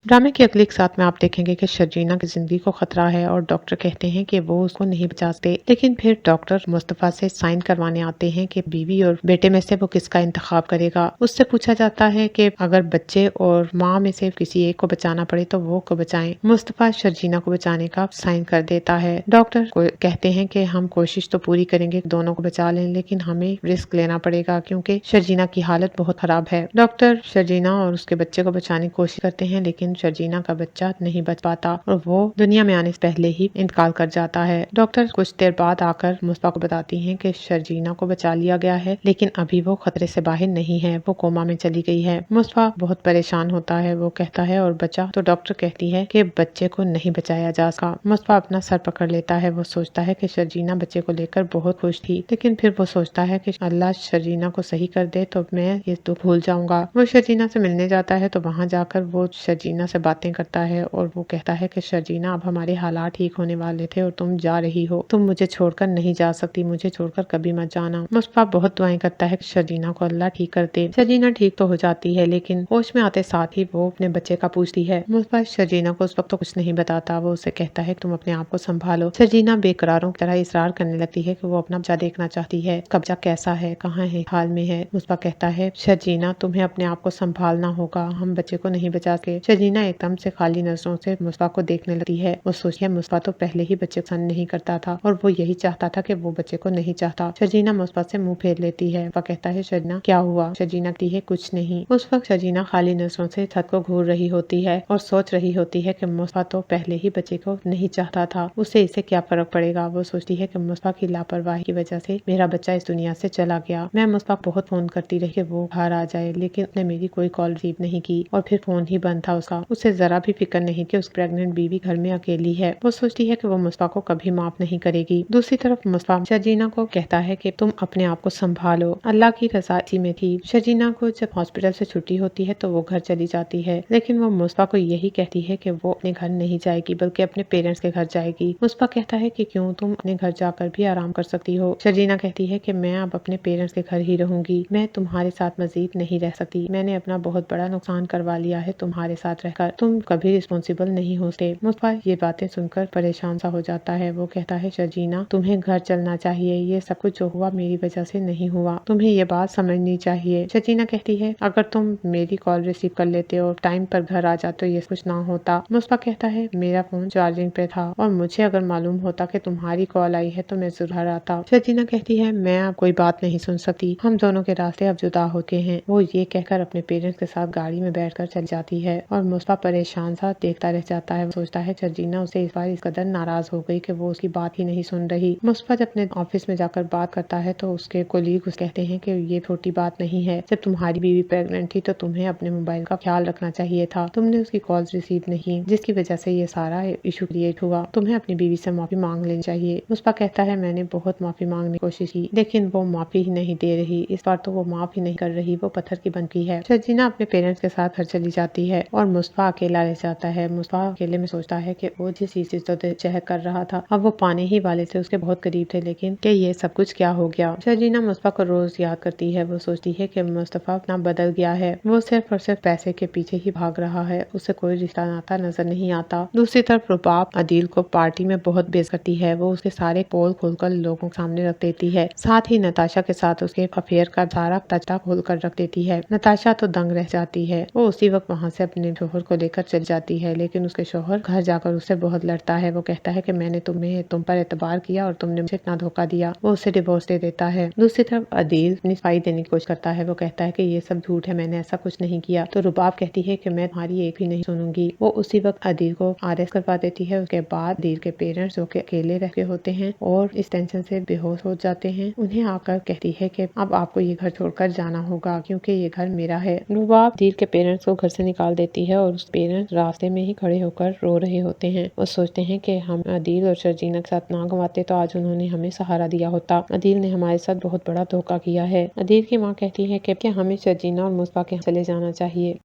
ड्रामे की अगली एक साथ में आप देखेंगे कि शर्जीना की जिंदगी को खतरा है और डॉक्टर कहते हैं कि वो उसको नहीं बचा सकते। लेकिन फिर डॉक्टर मुस्तफा से साइन करवाने आते हैं कि बीवी और बेटे में से वो किसका इंतखाब करेगा। उससे पूछा जाता है कि अगर बच्चे और माँ में से किसी एक को बचाना पड़े तो वो को बचाएं। मुस्तफा शर्जीना को बचाने का साइन कर देता है। डॉक्टर को कहते हैं कि हम कोशिश तो पूरी करेंगे दोनों को बचा लें, लेकिन हमें रिस्क लेना पड़ेगा क्योंकि शर्जीना की हालत बहुत खराब है। डॉक्टर शर्जीना और उसके बच्चे को बचाने की कोशिश करते हैं, लेकिन शर्जीना का बच्चा नहीं बच पाता और वो दुनिया में आने से पहले ही इंतकाल कर जाता है। डॉक्टर कुछ देर बाद आकर मुस्तफा को बताती हैं कि शर्जीना को बचा लिया गया है, लेकिन अभी वो खतरे से बाहर नहीं है, वो कोमा में चली गई है। मुस्तफा बहुत परेशान होता है, वो कहता है और बचा तो डॉक्टर कहती है कि बच्चे को नहीं बचाया जा सका। मुस्तफा अपना सर पकड़ लेता है, वो सोचता है कि शर्जीना बच्चे को लेकर बहुत खुश थी, लेकिन फिर वो सोचता है कि अल्लाह शर्जीना को सही कर दे तो मैं ये तो भूल जाऊंगा। वो शर्जीना से मिलने जाता है तो वहाँ जाकर वो शर्जीना से बातें करता है और वो कहता है कि शर्जीना अब हमारे हालात ठीक होने वाले थे और तुम जा रही हो, तुम मुझे छोड़कर नहीं जा सकती, मुझे छोड़कर कभी मत जाना। मुस्तफा बहुत दुआएं करता है कि शर्जीना को अल्लाह ठीक कर दे। शर्जीना ठीक तो हो जाती है, लेकिन होश में आते साथ ही वो अपने बच्चे का पूछती है। मुस्तफा शर्जीना को उस वक्त तो कुछ नहीं बताता, वो उसे कहता है तुम अपने आप को संभालो। शर्जीना बेकरारों की तरह इसरार करने लगती है कि वो अपना बच्चा देखना चाहती है। कब्जा कैसा है, कहाँ है, हाल में है। मुस्तफा कहता है शर्जीना तुम्हें अपने आप को संभालना होगा, हम बच्चे को नहीं बचा सके। शर्जीना एकदम से खाली नजरों से मुस्तफा को देखने लगती है। वो सोचती है मुस्तफा तो पहले ही बच्चे को पसंद नहीं करता था और वो यही चाहता था कि वो बच्चे को नहीं चाहता। शर्जीना मुस्तफा से मुंह फेर लेती है। वह कहता है शर्जीना क्या हुआ? शर्जीना कहती है कुछ नहीं। उस वक्त शर्जीना खाली नजरों से छत को घूर रही होती है और सोच रही होती है कि मुस्तफा तो पहले ही बच्चे को नहीं चाहता था, उसे इससे क्या फर्क पड़ेगा। वो सोचती है कि मुस्तफा की लापरवाही की वजह से मेरा बच्चा इस दुनिया से चला गया। मैं मुस्तफा बहुत फोन करती रही कि वो घर आ जाए, लेकिन उसने मेरी कोई कॉल रिसीव नहीं की और फिर फोन ही बंद था उसका। उसे जरा भी फिक्र नहीं कि उस प्रेग्नेंट बीवी घर में अकेली है। वो सोचती है कि वो मुस्तफा को कभी माफ नहीं करेगी। दूसरी तरफ मुस्तफा शर्जीना को कहता है कि तुम अपने आप को संभालो, अल्लाह की रज़ा इसी में थी। शर्जीना को जब हॉस्पिटल से छुट्टी होती है तो वो घर चली जाती है, लेकिन वो मुस्तफा को यही कहती है कि वो अपने घर नहीं जाएगी बल्कि अपने पेरेंट्स के घर जाएगी। मुस्तफा कहता है कि क्यों, तुम अपने घर जाकर भी आराम कर सकती हो। शर्जीना कहती है कि मैं अब अपने पेरेंट्स के घर ही रहूंगी, मैं तुम्हारे साथ मजीद नहीं रह सकती, मैंने अपना बहुत बड़ा नुकसान करवा लिया है तुम्हारे साथ रहकर, तुम कभी रिस्पॉन्सिबल नहीं होते। मुस्तफा ये बातें सुनकर परेशान सा हो जाता है। वो कहता है शर्जीना तुम्हें घर चलना चाहिए, ये सब कुछ जो हुआ मेरी वजह से नहीं हुआ, तुम्हें ये बात समझनी चाहिए। शर्जीना कहती है अगर तुम मेरी कॉल रिसीव कर लेते और टाइम पर घर आ जाते तो ये कुछ ना होता। मुस्तफा कहता है मेरा फोन चार्जिंग पे था और मुझे अगर मालूम होता कि तुम्हारी कॉल आई है तो मैं जरूर घर आता। शर्जीना कहती है मैं अब कोई बात नहीं सुन सकती, हम दोनों के रास्ते अब जुदा होते हैं। वो ये कहकर अपने पेरेंट्स के साथ गाड़ी में बैठकर चली जाती है और मुस्तफा परेशान सा देखता रह जाता है। वो सोचता है शर्जीना उसे इस बार इस कदर नाराज हो गई कि वो उसकी बात ही नहीं सुन रही। मुस्तफा जब अपने ऑफिस में जाकर बात करता है तो उसके कोलीग उसे कहते हैं कि ये छोटी बात नहीं है, जब तुम्हारी बीवी प्रेग्नेंट थी तो तुम्हें अपने मोबाइल का ख्याल रखना चाहिए था, तुमने उसकी कॉल्स रिसीव नहीं, जिसकी वजह से ये सारा इशू क्रिएट हुआ, तुम्हें अपनी बीवी से माफी मांग लेनी चाहिए। मुस्तफा कहता है मैंने बहुत माफी मांगने की कोशिश की, लेकिन वो माफी ही नहीं दे रही, इस बार तो वो माफ ही नहीं कर रही, वो पत्थर की बन गई है। शर्जीना अपने पेरेंट्स के साथ घर चली जाती है और मुस्तफा अकेला रह जाता है। मुस्तफा अकेले में सोचता है कि वो जिस चीज से चहक कर रहा था अब वो पाने ही वाले थे, उसके बहुत करीब थे, लेकिन कि ये सब कुछ क्या हो गया। शर्जीना मुस्तफा को रोज याद करती है। वो सोचती है कि मुस्तफा अपना बदल गया है, वो सिर्फ और सिर्फ पैसे के पीछे ही भाग रहा है, उसे कोई रिश्ता नाता नजर नहीं आता। दूसरी तरफ रुबाब अदील को पार्टी में बहुत बेइज्जत करती है, वो उसके सारे पोल खोलकर लोगों के सामने रख देती है, साथ ही नताशा के साथ उसके अफेयर का सारा तख्ता खोल कर रख देती है। नताशा तो दंग रह जाती है, वो उसी वक्त वहाँ से अपने शोहर को लेकर चल जाती है, लेकिन उसके शोहर घर जाकर उससे बहुत लड़ता है। वो कहता है कि मैंने तुम पर एतबार किया और तुमने मुझे इतना धोखा दिया। वो उसे डिवोर्स दे देता है। दूसरी तरफ अदील अपनी सफाई देने की कोशिश करता है। वो कहता है कि ये सब झूठ है, मैंने ऐसा कुछ नहीं किया। तो रुबाब कहती है कि मैं तुम्हारी एक भी नहीं सुनूंगी। वो उसी वक्त अदील को अरेस्ट करवा देती है। उसके बाद अदील के पेरेंट्स जो के अकेले रह के होते हैं और इस टेंशन से बेहोश हो जाते हैं, उन्हें आकर कहती है कि अब आपको ये घर छोड़कर जाना होगा क्योंकि ये घर मेरा है। रुबाब अदील के पेरेंट्स को घर से निकाल देती है और उस पेरेंट्स रास्ते में ही खड़े होकर रो रहे होते हैं। वो सोचते हैं कि हम अदील और शर्जीना के साथ ना गंवाते तो आज उन्होंने हमें सहारा दिया होता। अदील ने हमारे साथ बहुत बड़ा धोखा किया है। अदील की माँ कहती है कि हमें शर्जीना और मुस्तफा के यहाँ चले जाना चाहिए।